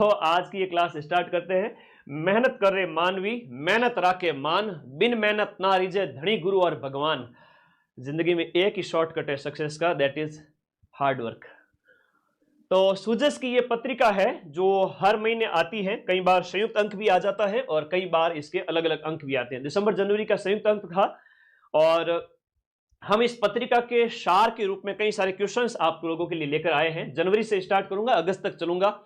तो आज की ये क्लास स्टार्ट करते हैं। मेहनत कर रहे मानवी, मेहनत राखे मान, बिन मेहनत ना रिजे धनी गुरु और भगवान। जिंदगी में एक ही शॉर्टकट है सक्सेस का, दैट इज हार्ड वर्क। तो सूजस की ये पत्रिका है जो हर महीने आती है। कई बार संयुक्त अंक भी आ जाता है और कई बार इसके अलग अलग अंक भी आते हैं। दिसंबर जनवरी का संयुक्त अंक था और हम इस पत्रिका के सार के रूप में कई सारे क्वेश्चंस आप लोगों के लिए लेकर आए हैं। जनवरी से स्टार्ट करूंगा, अगस्त तक चलूंगा।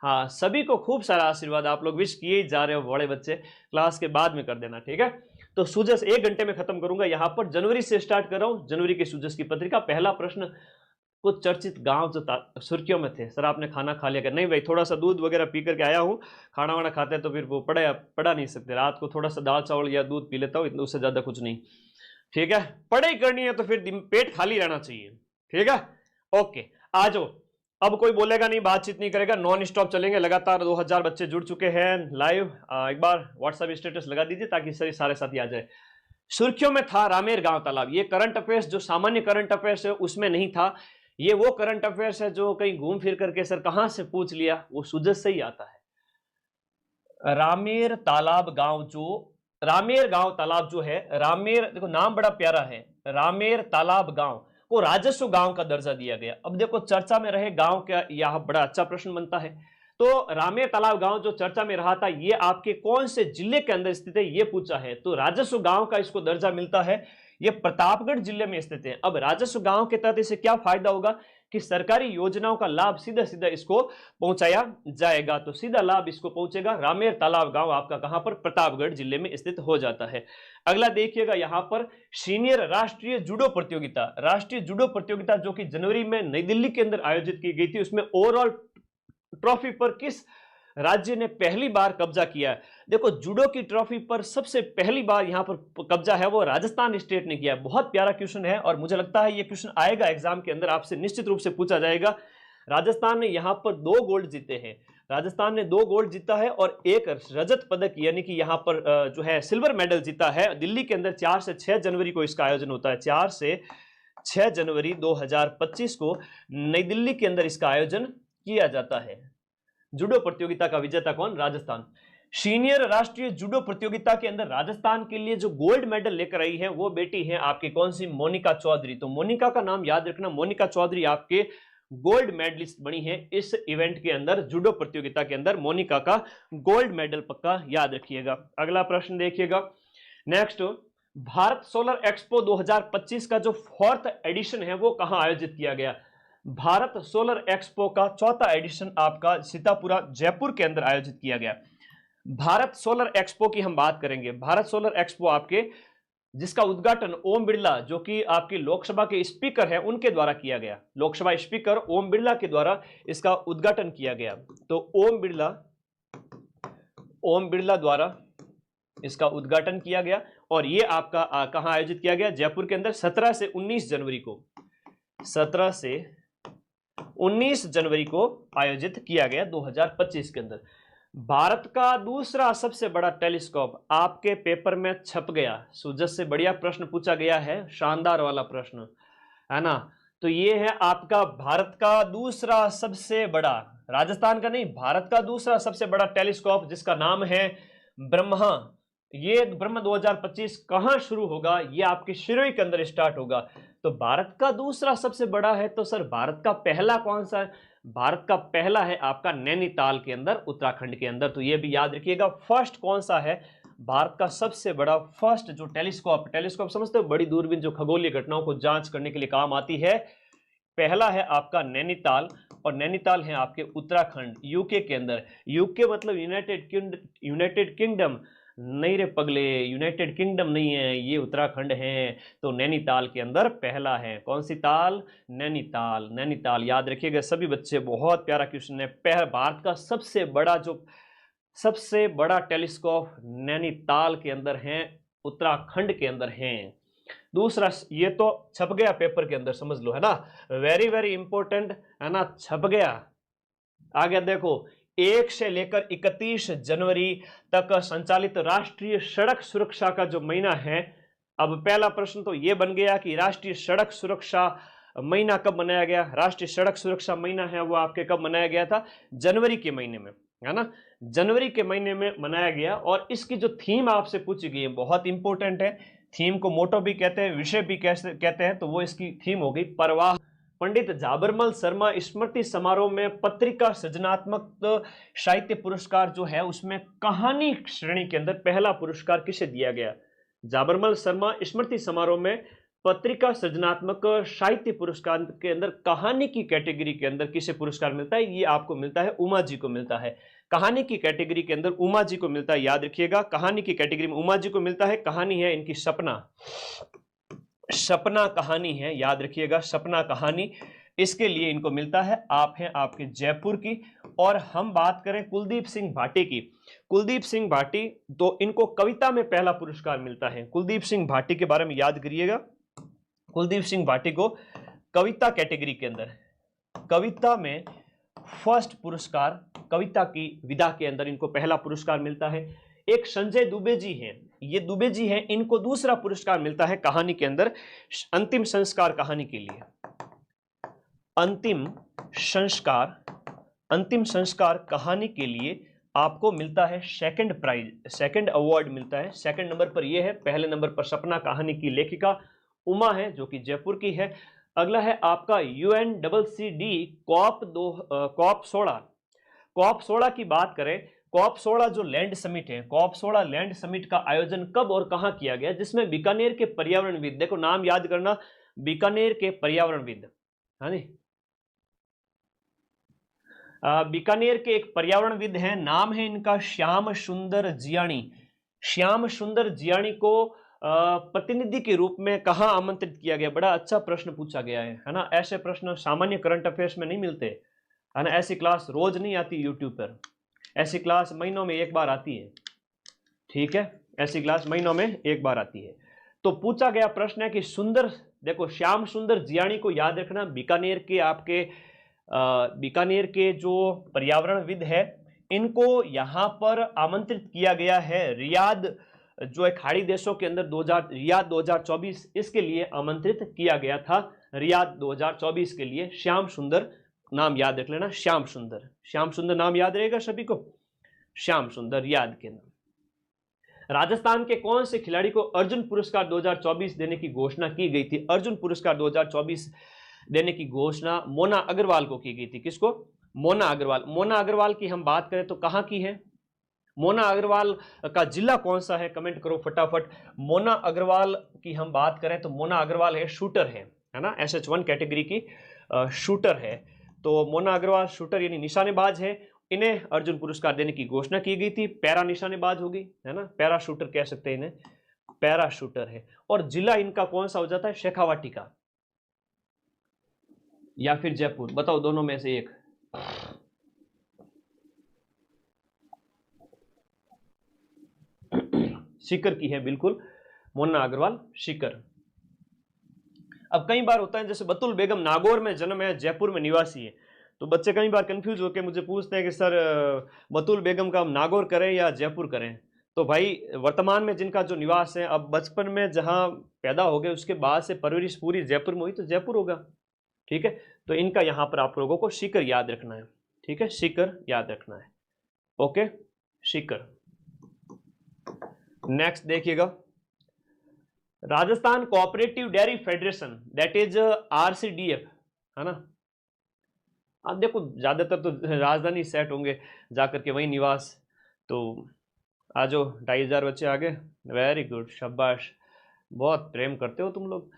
हाँ, सभी को खूब सारा आशीर्वाद। आप लोग विश किए ही जा रहे हो, बड़े बच्चे, क्लास के बाद में कर देना, ठीक है। तो सूजस 1 घंटे में खत्म करूंगा। यहां पर जनवरी से स्टार्ट कर रहा हूं, जनवरी के सूजस की पत्रिका। पहला प्रश्न, कुछ चर्चित गांव जो सुर्खियों में थे। सर आपने खाना खा लिया क्या? नहीं भाई, थोड़ा सा दूध वगैरह पी करके आया हूँ। खाना वाना खाते हैं तो फिर वो पढ़ा नहीं सकते। रात को थोड़ा सा दाल चावल या दूध पी लेता हूँ, उससे ज्यादा कुछ नहीं, ठीक है। पढ़ाई करनी है तो फिर पेट खाली रहना चाहिए, ठीक है। ओके, आ जाओ। अब कोई बोलेगा नहीं, बातचीत नहीं करेगा, नॉन स्टॉप चलेंगे। लगातार 2000 बच्चे जुड़ चुके हैं लाइव। एक बार व्हाट्सएप स्टेटस लगा दीजिए ताकि सारे साथी आ जाए। सुर्खियों में था रामेर गांव तालाब। ये करंट अफेयर्स जो सामान्य करंट अफेयर्स है उसमें नहीं था। ये वो करंट अफेयर्स है जो कहीं घूम फिर करके सर कहां से पूछ लिया, वो सूजस से ही आता है। रामेर तालाब गांव, जो रामेर गांव तालाब जो है, रामेर, देखो नाम बड़ा प्यारा है, रामेर तालाब गांव को राजस्व गांव का दर्जा दिया गया। अब देखो चर्चा में रहे गांव क्या, यह बड़ा अच्छा प्रश्न बनता है। तो रामेर तालाब गांव जो चर्चा में रहा था, ये आपके कौन से जिले के अंदर स्थित है, ये पूछा है। तो राजस्व गांव का इसको दर्जा मिलता है। ये प्रतापगढ़ जिले में स्थित है। अब राजस्व गांव के तहत इसे क्या फायदा होगा कि सरकारी योजनाओं का लाभ सीधा सीधा इसको पहुंचाया जाएगा। तो सीधा लाभ इसको पहुंचेगा। रामेर तालाब गांव आपका कहां पर? प्रतापगढ़ जिले में स्थित हो जाता है। अगला देखिएगा यहां पर, सीनियर राष्ट्रीय जूडो प्रतियोगिता। राष्ट्रीय जूडो प्रतियोगिता जो कि जनवरी में नई दिल्ली के अंदर आयोजित की गई थी, उसमें ओवरऑल ट्रॉफी पर किस राज्य ने पहली बार कब्जा किया है? देखो जूडो की ट्रॉफी पर सबसे पहली बार यहां पर कब्जा है वो राजस्थान स्टेट ने किया है। बहुत प्यारा क्वेश्चन है और मुझे लगता है ये क्वेश्चन आएगा एग्जाम के अंदर, आपसे निश्चित रूप से पूछा जाएगा। राजस्थान ने यहां पर 2 गोल्ड जीते हैं। राजस्थान ने 2 गोल्ड जीता है और 1 रजत पदक यानी कि यहां पर जो है सिल्वर मेडल जीता है। दिल्ली के अंदर 4 से 6 जनवरी को इसका आयोजन होता है। 4 से 6 जनवरी 2025 को नई दिल्ली के अंदर इसका आयोजन किया जाता है। जूडो प्रतियोगिता का विजेता कौन? राजस्थान। सीनियर राष्ट्रीय जूडो प्रतियोगिता के अंदर राजस्थान के लिए जो गोल्ड मेडल लेकर आई है वो बेटी है आपकी कौन सी? मोनिका चौधरी। तो मोनिका का नाम याद रखना, मोनिका चौधरी आपके गोल्ड मेडलिस्ट बनी है इस इवेंट के अंदर, जूडो प्रतियोगिता के अंदर मोनिका का गोल्ड मेडल पक्का याद रखिएगा। अगला प्रश्न देखिएगा नेक्स्ट, भारत सोलर एक्सपो 2025 का जो 4th एडिशन है वो कहां आयोजित किया गया? भारत सोलर एक्सपो का 4था एडिशन आपका सीतापुरा जयपुर के अंदर आयोजित किया गया। भारत सोलर एक्सपो की हम बात करेंगे। भारत सोलर एक्सपो आपके, जिसका उद्घाटन ओम बिरला जो कि आपकी लोकसभा के स्पीकर हैं उनके द्वारा किया गया। लोकसभा स्पीकर ओम बिरला के द्वारा इसका उद्घाटन किया गया। तो ओम बिरला द्वारा इसका उद्घाटन किया गया और ये आपका कहां आयोजित किया गया? जयपुर के अंदर 17 से 19 जनवरी को, 17 से 19 जनवरी को आयोजित किया गया 2025 के अंदर। भारत का दूसरा सबसे बड़ा टेलीस्कोप आपके पेपर में छप गया। सूजस से बढ़िया प्रश्न पूछा गया है, शानदार वाला प्रश्न है ना। तो ये है आपका भारत का दूसरा सबसे बड़ा, राजस्थान का नहीं, भारत का दूसरा सबसे बड़ा टेलीस्कोप जिसका नाम है ब्रह्मा। ये ब्रह्म 2025 कहां शुरू होगा? ये आपके शिरोई के अंदर स्टार्ट होगा। तो भारत का दूसरा सबसे बड़ा है तो सर भारत का पहला कौन सा है? भारत का पहला है आपका नैनीताल के अंदर, उत्तराखंड के अंदर। तो ये भी याद रखिएगा। फर्स्ट कौन सा है? भारत का सबसे बड़ा फर्स्ट जो टेलीस्कोप समझते हो, बड़ी दूरबीन जो खगोलीय घटनाओं को जांच करने के लिए काम आती है, पहला है आपका नैनीताल और नैनीताल है आपके उत्तराखंड यूके के अंदर। यूके मतलब यूनाइटेड किंगडम नहीं रे पगले, यूनाइटेड किंगडम नहीं है, ये उत्तराखंड है। तो नैनीताल के अंदर पहला है। कौन सी ताल? नैनीताल। नैनीताल याद रखिएगा सभी बच्चे, बहुत प्यारा क्वेश्चन है। भारत का सबसे बड़ा टेलीस्कोप नैनीताल के अंदर है, उत्तराखंड के अंदर है। दूसरा, ये तो छप गया पेपर के अंदर, समझ लो, है ना, वेरी वेरी इंपॉर्टेंट है ना, छप गया। आगे देखो, 1 से लेकर 31 जनवरी तक संचालित राष्ट्रीय सड़क सुरक्षा का जो महीना है। अब पहला प्रश्न तो यह बन गया कि राष्ट्रीय सड़क सुरक्षा महीना कब मनाया गया? राष्ट्रीय सड़क सुरक्षा महीना है वो आपके कब मनाया गया था? जनवरी के महीने में, है ना, जनवरी के महीने में मनाया गया। और इसकी जो थीम आपसे पूछी गई है बहुत इंपॉर्टेंट है। थीम को मोटो भी कहते हैं, विषय भी कहते हैं, तो वो इसकी थीम होगी परवाह। पंडित झाबरमल शर्मा स्मृति समारोह में पत्रिका सृजनात्मक साहित्य पुरस्कार जो है उसमें कहानी श्रेणी के अंदर पहला पुरस्कार किसे दिया गया? झाबरमल शर्मा स्मृति समारोह में पत्रिका सृजनात्मक साहित्य पुरस्कार के अंदर कहानी की कैटेगरी के अंदर किसे पुरस्कार मिलता है? ये आपको मिलता है उमा जी को मिलता है। कहानी की कैटेगरी के अंदर उमा जी को मिलता है, याद रखिएगा, कहानी की कैटेगरी में उमा जी को मिलता है। कहानी है इनकी सपना, सपना कहानी है, याद रखिएगा, सपना कहानी, इसके लिए इनको मिलता है। आप हैं आपके जयपुर की। और हम बात करें कुलदीप सिंह भाटी की, कुलदीप सिंह भाटी, तो इनको कविता में पहला पुरस्कार मिलता है। कुलदीप सिंह भाटी के बारे में याद करिएगा, कुलदीप सिंह भाटी को कविता कैटेगरी के अंदर, कविता में फर्स्ट पुरस्कार, कविता की विधा के अंदर इनको पहला पुरस्कार मिलता है। एक संजय दुबे जी हैं, ये दुबे जी हैं, इनको दूसरा पुरस्कार मिलता है कहानी के अंदर, अंतिम संस्कार कहानी के लिए, अंतिम संस्कार कहानी के लिए आपको मिलता है सेकंड प्राइज, सेकंड अवार्ड मिलता है। सेकंड नंबर पर यह है, पहले नंबर पर सपना कहानी की लेखिका उमा है जो कि जयपुर की है। अगला है आपका UNCCD कॉप 16। कॉप 16 की बात करें, कॉप 16 जो लैंड समिट है, कॉप 16 लैंड समिट का आयोजन कब और कहां किया गया? जिसमें बीकानेर के पर्यावरणविद, देखो नाम याद करना, बीकानेर के पर्यावरणविद, हाँ जी, बीकानेर के एक पर्यावरणविद हैं, नाम है इनका श्याम सुंदर जियाणी। श्याम सुंदर जियाणी को प्रतिनिधि के रूप में कहां आमंत्रित किया गया? बड़ा अच्छा प्रश्न पूछा गया है ना, ऐसे प्रश्न सामान्य करंट अफेयर्स में नहीं मिलते, है ना, ऐसी क्लास रोज नहीं आती यूट्यूब पर, ऐसी क्लास महीनों में एक बार आती है, ठीक है, ऐसी क्लास महीनों में एक बार आती है। तो पूछा गया प्रश्न है कि सुंदर, देखो श्याम सुंदर जियाणी को याद रखना, बीकानेर के आपके बीकानेर के जो पर्यावरणविद है, इनको यहां पर आमंत्रित किया गया है रियाद, जो एक खाड़ी देशों के अंदर रियाद 2024, इसके लिए आमंत्रित किया गया था, रियाद 2024 के लिए। श्याम सुंदर नाम याद रख लेना, श्याम सुंदर, श्याम सुंदर नाम याद रहेगा सभी को, श्याम सुंदर रियाद के नाम। राजस्थान के कौन से खिलाड़ी को अर्जुन पुरस्कार 2024 देने की घोषणा की गई थी? अर्जुन पुरस्कार 2024 देने की घोषणा मोना अग्रवाल को की गई थी। किसको? मोना अग्रवाल। मोना अग्रवाल की हम बात करें तो कहां की है? मोना अग्रवाल का जिला कौन सा है? कमेंट करो फटाफट। मोना अग्रवाल की हम बात करें तो मोना अग्रवाल है, शूटर है ना, SH1 कैटेगरी की शूटर है। तो मोना अग्रवाल शूटर यानी निशानेबाज है, इन्हें अर्जुन पुरस्कार देने की घोषणा की गई थी। पैरा निशानेबाज होगी, है ना, पैरा शूटर कह सकते हैं इन्हें, पैरा शूटर है। और जिला इनका कौन सा हो जाता है? शेखावाटी का या फिर जयपुर, बताओ दोनों में से एक। सीकर की है बिल्कुल, मोना अग्रवाल सीकर। अब कई बार होता है जैसे बतुल बेगम नागौर में जन्म है, जयपुर में निवासी है, तो बच्चे कई बार कंफ्यूज होकर मुझे पूछते हैं कि सर बतुल बेगम का हम नागौर करें या जयपुर करें? तो भाई वर्तमान में जिनका जो निवास है, अब बचपन में जहां पैदा हो गए उसके बाद से परवरिश पूरी जयपुर में हुई तो जयपुर होगा, ठीक है। तो इनका यहां पर आप लोगों को सीकर याद रखना है, ठीक है, सीकर याद रखना है, ओके, सीकर। नेक्स्ट देखिएगा, Rajasthan cooperative dairy federation, that is RCDF, है ना। अब देखो ज्यादातर तो राजधानी सेट होंगे जाकर के वही निवास, तो आज 2500 बच्चे आगे, वेरी गुड, शाबाश, बहुत प्रेम करते हो तुम लोग।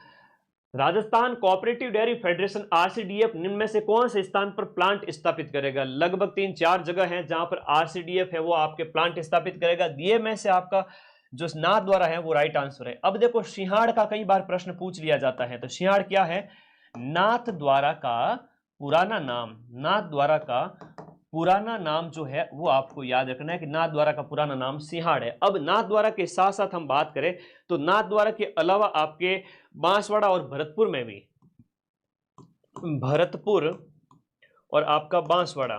Rajasthan cooperative dairy federation RCDF निम्न में से कौन से स्थान पर प्लांट स्थापित करेगा? लगभग 3-4 जगह हैं जहां पर RCDF है वो आपके प्लांट स्थापित करेगा। दिए में से आपका जो नाथ द्वारा है वो राइट आंसर है। अब देखो सिंहाड़ का कई बार प्रश्न पूछ लिया जाता है, तो सिंहाड़ क्या है? नाथ द्वारा का पुराना नाम, नाथ द्वारा का पुराना नाम जो है वो आपको याद रखना है कि नाथ द्वारा का पुराना नाम सिंहाड़ है। अब नाथ द्वारा के साथ साथ हम बात करें तो नाथ द्वारा के अलावा आपके बांसवाड़ा और भरतपुर में भी, भरतपुर और आपका बांसवाड़ा,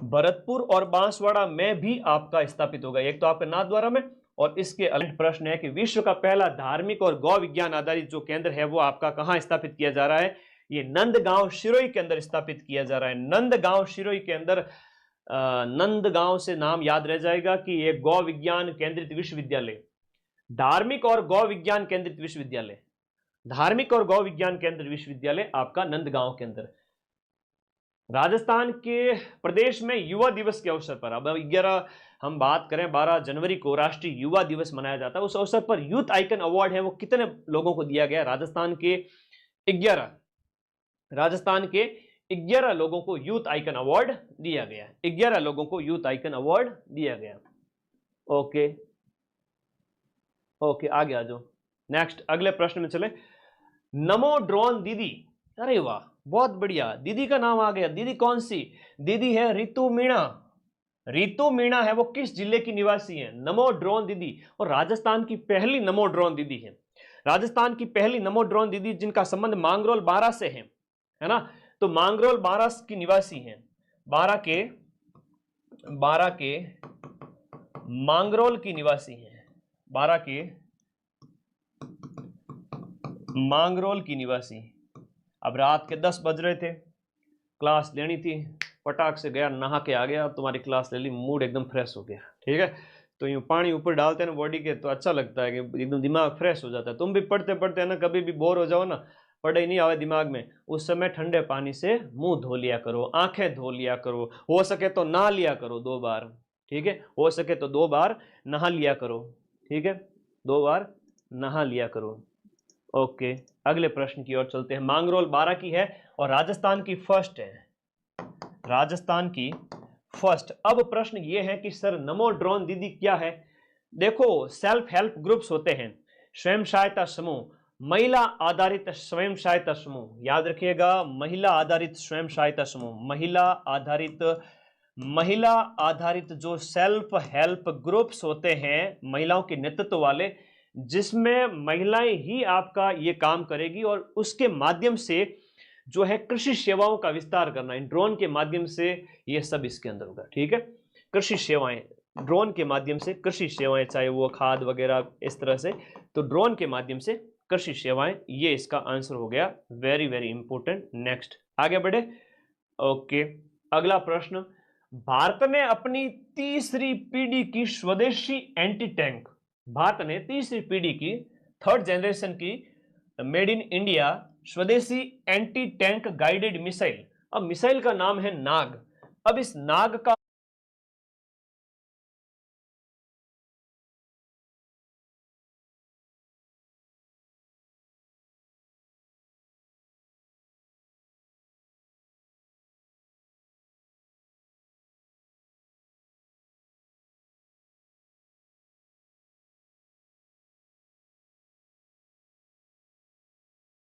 भरतपुर और बांसवाड़ा में भी आपका स्थापित होगा। एक तो आपका नाथ द्वारा में और इसके अगला प्रश्न है कि विश्व का पहला धार्मिक और गौ विज्ञान आधारित जो केंद्र है वो आपका कहां स्थापित किया जा रहा है? ये नंदगांव शिरोई के अंदर स्थापित किया जा रहा है। नंदगांव शिरोई के अंदर, नंदगांव से नाम याद रह जाएगा कि ये गौ विज्ञान केंद्रित विश्वविद्यालय, धार्मिक और गौ विज्ञान केंद्रित विश्वविद्यालय, धार्मिक और गौ विज्ञान केंद्र विश्वविद्यालय आपका नंदगांव के अंदर। राजस्थान के प्रदेश में युवा दिवस के अवसर पर, अब 11 हम बात करें 12 जनवरी को राष्ट्रीय युवा दिवस मनाया जाता है, उस अवसर पर यूथ आइकन अवार्ड है वो कितने लोगों को दिया गया? राजस्थान के 11 लोगों को यूथ आइकन अवार्ड दिया गया। 11 लोगों को यूथ आइकन अवार्ड दिया गया। ओके ओके, आगे आ जाओ। नेक्स्ट अगले प्रश्न में चले। नमो ड्रोन दीदी, अरे वाह बहुत बढ़िया, दीदी का नाम आ गया। दीदी कौन सी दीदी है? रितु मीणा। रितु मीणा है वो किस जिले की निवासी है? नमो ड्रोन दीदी, और राजस्थान की पहली नमो ड्रोन दीदी है। राजस्थान की पहली नमो ड्रोन दीदी जिनका संबंध मांगरोल 12 से है ना? तो मांगरोल 12 की निवासी हैं, 12 के मांगरोल की निवासी हैं, 12 के मांगरोल की निवासी। अब रात के 10 बज रहे थे, क्लास लेनी थी, पटाख से गया, नहा के आ गया, तुम्हारी क्लास ले ली, मूड एकदम फ्रेश हो गया। ठीक है, तो यूँ पानी ऊपर डालते हैं ना बॉडी के, तो अच्छा लगता है कि एकदम दिमाग फ्रेश हो जाता है। तुम भी पढ़ते पढ़ते ना कभी भी बोर हो जाओ ना, पढ़े नहीं आवे दिमाग में, उस समय ठंडे पानी से मुंह धो लिया करो, आंखें धो लिया करो, हो सके तो नहा लिया करो 2 बार। ठीक है, हो सके तो 2 बार नहा लिया करो। ठीक है, 2 बार नहा लिया करो। ओके, अगले प्रश्न की ओर चलते हैं। मांगरोल 12 की है और राजस्थान की फर्स्ट है, राजस्थान की फर्स्ट। अब प्रश्न ये है कि सर नमो ड्रोन दीदी क्या है? देखो, सेल्फ हेल्प ग्रुप्स होते हैं, स्वयं सहायता समूह, महिला आधारित स्वयं सहायता समूह, याद रखिएगा, महिला आधारित स्वयं सहायता समूह, महिला आधारित जो सेल्फ हेल्प ग्रुप्स होते हैं, महिलाओं के नेतृत्व वाले, जिसमें महिलाएं ही आपका ये काम करेगी और उसके माध्यम से जो है कृषि सेवाओं का विस्तार करना। इन ड्रोन के माध्यम से ये सब इसके अंदर होगा। ठीक है, कृषि सेवाएं, ड्रोन के माध्यम से कृषि सेवाएं, चाहे वो खाद वगैरह इस तरह से, तो ड्रोन के माध्यम से कृषि सेवाएं, ये इसका आंसर हो गया। Very very important. नेक्स्ट आगे बढ़े। ओके, अगला प्रश्न। भारत ने अपनी तीसरी पीढ़ी की स्वदेशी एंटी टैंक, भारत ने तीसरी पीढ़ी की, 3rd जनरेशन की मेड इन इंडिया स्वदेशी एंटी टैंक गाइडेड मिसाइल, अब मिसाइल का नाम है नाग। अब इस नाग का